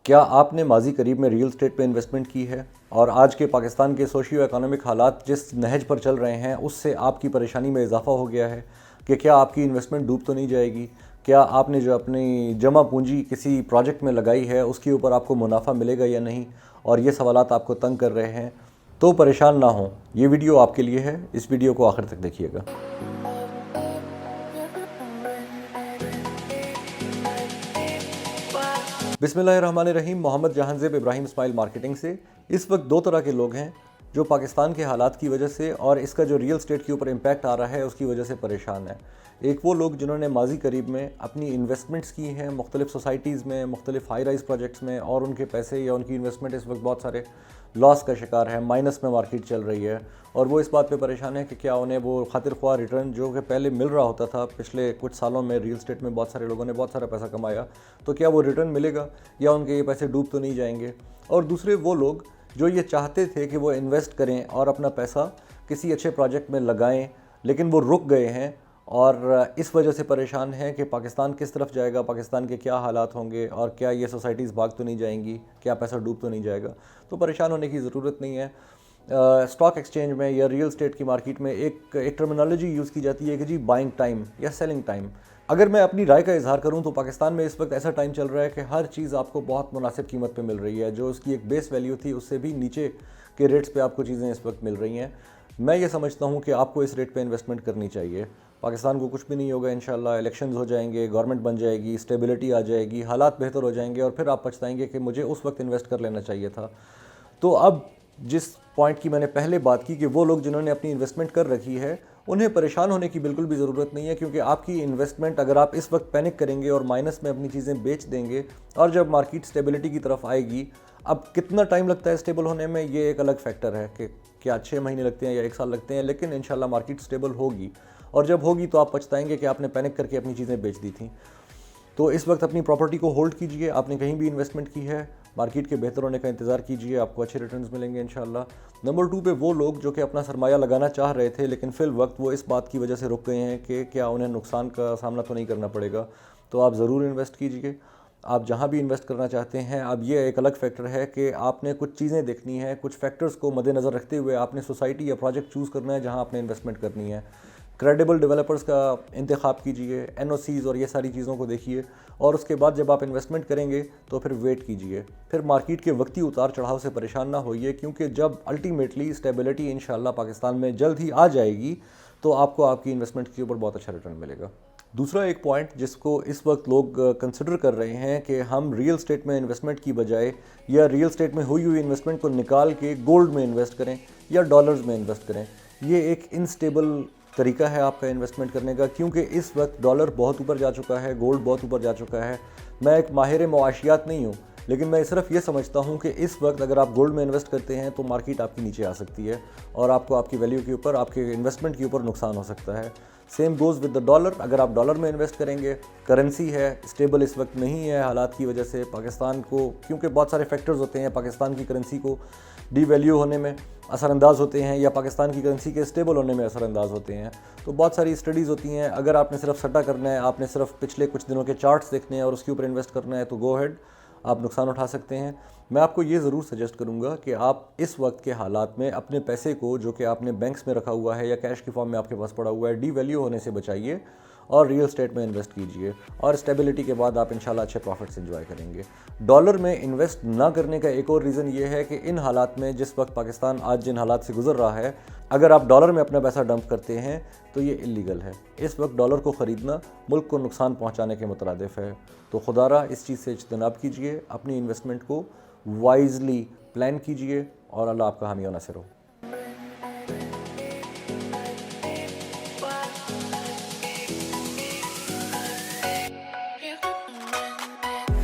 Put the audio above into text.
کیا آپ نے ماضی قریب میں ریئل اسٹیٹ پہ انویسٹمنٹ کی ہے اور آج کے پاکستان کے سوشیو اکنامک حالات جس نہج پر چل رہے ہیں اس سے آپ کی پریشانی میں اضافہ ہو گیا ہے کہ کیا آپ کی انویسٹمنٹ ڈوب تو نہیں جائے گی؟ کیا آپ نے جو اپنی جمع پونجی کسی پروجیکٹ میں لگائی ہے اس کے اوپر آپ کو منافع ملے گا یا نہیں، اور یہ سوالات آپ کو تنگ کر رہے ہیں؟ تو پریشان نہ ہوں، یہ ویڈیو آپ کے لیے ہے، اس ویڈیو کو آخر تک دیکھیے گا۔ بسم اللہ الرحمن الرحیم۔ محمد جہانزیب ابراہیم اسماعیل مارکیٹنگ سے۔ اس وقت دو طرح کے لوگ ہیں جو پاکستان کے حالات کی وجہ سے اور اس کا جو ریئل اسٹیٹ کے اوپر امپیکٹ آ رہا ہے اس کی وجہ سے پریشان ہیں۔ ایک وہ لوگ جنہوں نے ماضی قریب میں اپنی انویسٹمنٹس کی ہیں مختلف سوسائٹیز میں، مختلف ہائی رائز پروجیکٹس میں، اور ان کے پیسے یا ان کی انویسٹمنٹ اس وقت بہت سارے لاس کا شکار ہے، مائنس میں مارکیٹ چل رہی ہے، اور وہ اس بات پہ پریشان ہے کہ کیا انہیں وہ خاطر خواہ ریٹرن جو کہ پہلے مل رہا ہوتا تھا، پچھلے کچھ سالوں میں ریئل اسٹیٹ میں بہت سارے لوگوں نے بہت سارا پیسہ کمایا، تو کیا وہ ریٹرن ملے گا یا ان کے یہ پیسے ڈوب تو نہیں جائیں گے؟ اور دوسرے وہ لوگ جو یہ چاہتے تھے کہ وہ انویسٹ کریں اور اپنا پیسہ کسی اچھے پروجیکٹ میں لگائیں، لیکن وہ رک گئے ہیں اور اس وجہ سے پریشان ہیں کہ پاکستان کس طرف جائے گا، پاکستان کے کیا حالات ہوں گے، اور کیا یہ سوسائٹیز بھاگ تو نہیں جائیں گی، کیا پیسہ ڈوب تو نہیں جائے گا؟ تو پریشان ہونے کی ضرورت نہیں ہے۔ اسٹاک ایکسچینج میں یا ریئل اسٹیٹ کی مارکیٹ میں ایک ٹرمینالوجی یوز کی جاتی ہے کہ جی بائنگ ٹائم یا سیلنگ ٹائم۔ اگر میں اپنی رائے کا اظہار کروں تو پاکستان میں اس وقت ایسا ٹائم چل رہا ہے کہ ہر چیز آپ کو بہت مناسب قیمت پہ مل رہی ہے، جو اس کی ایک بیس ویلیو تھی اس سے بھی نیچے کے ریٹس پہ آپ کو چیزیں اس وقت مل رہی ہیں۔ میں یہ سمجھتا ہوں کہ آپ کو اس ریٹ پہ انویسٹمنٹ کرنی چاہیے۔ پاکستان کو کچھ بھی نہیں ہوگا انشاءاللہ، الیکشنز ہو جائیں گے، گورنمنٹ بن جائے گی، اسٹیبلٹی آ جائے گی، حالات بہتر ہو جائیں گے، اور پھر آپ پچھتائیں گے کہ مجھے اس وقت انویسٹ کر لینا چاہیے تھا۔ تو اب جس پوائنٹ کی میں نے پہلے بات کی کہ وہ لوگ جنہوں نے اپنی انویسٹمنٹ کر رکھی ہے انہیں پریشان ہونے کی بالکل بھی ضرورت نہیں ہے، کیونکہ آپ کی انویسٹمنٹ اگر آپ اس وقت پینک کریں گے اور مائنس میں اپنی چیزیں بیچ دیں گے، اور جب مارکیٹ اسٹیبلٹی کی طرف آئے گی، اب کتنا ٹائم لگتا ہے اسٹیبل ہونے میں یہ ایک الگ فیکٹر ہے کہ کیا 6 مہینے لگتے ہیں یا 1 سال لگتے ہیں، لیکن انشاءاللہ مارکیٹ اسٹیبل ہوگی، اور جب ہوگی تو آپ پچھتائیں گے کہ آپ نے پینک کر کے اپنی چیزیں بیچ دی تھیں۔ تو اس وقت اپنی پراپرٹی کو ہولڈ کیجئے، آپ نے کہیں بھی انویسٹمنٹ کی ہے، مارکیٹ کے بہتر ہونے کا انتظار کیجئے، آپ کو اچھے ریٹرنز ملیں گے انشاءاللہ۔ نمبر 2 پہ وہ لوگ جو کہ اپنا سرمایہ لگانا چاہ رہے تھے لیکن فی الوقت وہ اس بات کی وجہ سے رک گئے ہیں کہ کیا انہیں نقصان کا سامنا تو نہیں کرنا پڑے گا، تو آپ ضرور انویسٹ کیجئے۔ آپ جہاں بھی انویسٹ کرنا چاہتے ہیں، اب یہ ایک الگ فیکٹر ہے کہ آپ نے کچھ چیزیں دیکھنی ہیں، کچھ فیکٹرز کو مد نظر رکھتے ہوئے آپ نے سوسائٹی یا پروجیکٹ چوز کرنا ہے جہاں آپ نے انویسٹمنٹ کرنی ہے۔ کریڈیبل ڈیولپرز کا انتخاب کیجئے، NOCs اور یہ ساری چیزوں کو دیکھیے، اور اس کے بعد جب آپ انویسٹمنٹ کریں گے تو پھر ویٹ کیجئے، پھر مارکیٹ کے وقتی اتار چڑھاؤ سے پریشان نہ ہوئیے، کیونکہ جب الٹیمیٹلی اسٹیبلٹی انشاءاللہ پاکستان میں جلد ہی آ جائے گی تو آپ کو آپ کی انویسٹمنٹ کے اوپر بہت اچھا ریٹرن ملے گا۔ دوسرا ایک پوائنٹ جس کو اس وقت لوگ کنسیڈر کر رہے ہیں کہ ہم ریئل اسٹیٹ میں انویسٹمنٹ کی بجائے یا ریئل اسٹیٹ میں ہوئی انویسٹمنٹ کو نکال کے گولڈ میں انویسٹ کریں یا ڈالرز میں انویسٹ کریں، یہ ایک انسٹیبل طریقہ ہے آپ کا انویسٹمنٹ کرنے کا، کیونکہ اس وقت ڈالر بہت اوپر جا چکا ہے، گولڈ بہت اوپر جا چکا ہے۔ میں ایک ماہر معاشیات نہیں ہوں، لیکن میں صرف یہ سمجھتا ہوں کہ اس وقت اگر آپ گولڈ میں انویسٹ کرتے ہیں تو مارکیٹ آپ کی نیچے آ سکتی ہے اور آپ کو آپ کی ویلیو کے اوپر، آپ کے انویسٹمنٹ کے اوپر نقصان ہو سکتا ہے۔ Same goes with the dollar, اگر آپ ڈالر میں انویسٹ کریں گے، کرنسی ہے اسٹیبل اس وقت نہیں ہے حالات کی وجہ سے، پاکستان کو کیونکہ بہت سارے فیکٹرز ہوتے ہیں پاکستان کی کرنسی کو ڈی ویلیو ہونے میں اثر انداز ہوتے ہیں، یا پاکستان کی کرنسی کے اسٹیبل ہونے میں اثر انداز ہوتے ہیں، تو بہت ساری اسٹڈیز ہوتی ہیں۔ اگر آپ نے صرف سٹا کرنا ہے، آپ نے صرف پچھلے کچھ دنوں کے چارٹس دیکھنے ہیں اور اس کے اوپر انویسٹ کرنا ہے، تو گو ہیڈ، آپ نقصان اٹھا سکتے ہیں۔ میں آپ کو یہ ضرور سجیسٹ کروں گا کہ آپ اس وقت کے حالات میں اپنے پیسے کو جو کہ آپ نے بینکس میں رکھا ہوا ہے یا کیش کی فارم میں آپ کے پاس پڑا ہوا ہے، ڈی ویلیو ہونے سے بچائیے اور ریئل اسٹیٹ میں انویسٹ کیجئے، اور اسٹیبلٹی کے بعد آپ انشاءاللہ اچھے پروفٹس انجوائے کریں گے۔ ڈالر میں انویسٹ نہ کرنے کا ایک اور ریزن یہ ہے کہ ان حالات میں جس وقت پاکستان آج جن حالات سے گزر رہا ہے، اگر آپ ڈالر میں اپنا پیسہ ڈمپ کرتے ہیں تو یہ اللیگل ہے۔ اس وقت ڈالر کو خریدنا ملک کو نقصان پہنچانے کے مترادف ہے، تو خدا را اس چیز سے اجتناب کیجئے، اپنی انویسٹمنٹ کو وائزلی پلان کیجئے، اور اللہ آپ کا حامی و ناصر ہو۔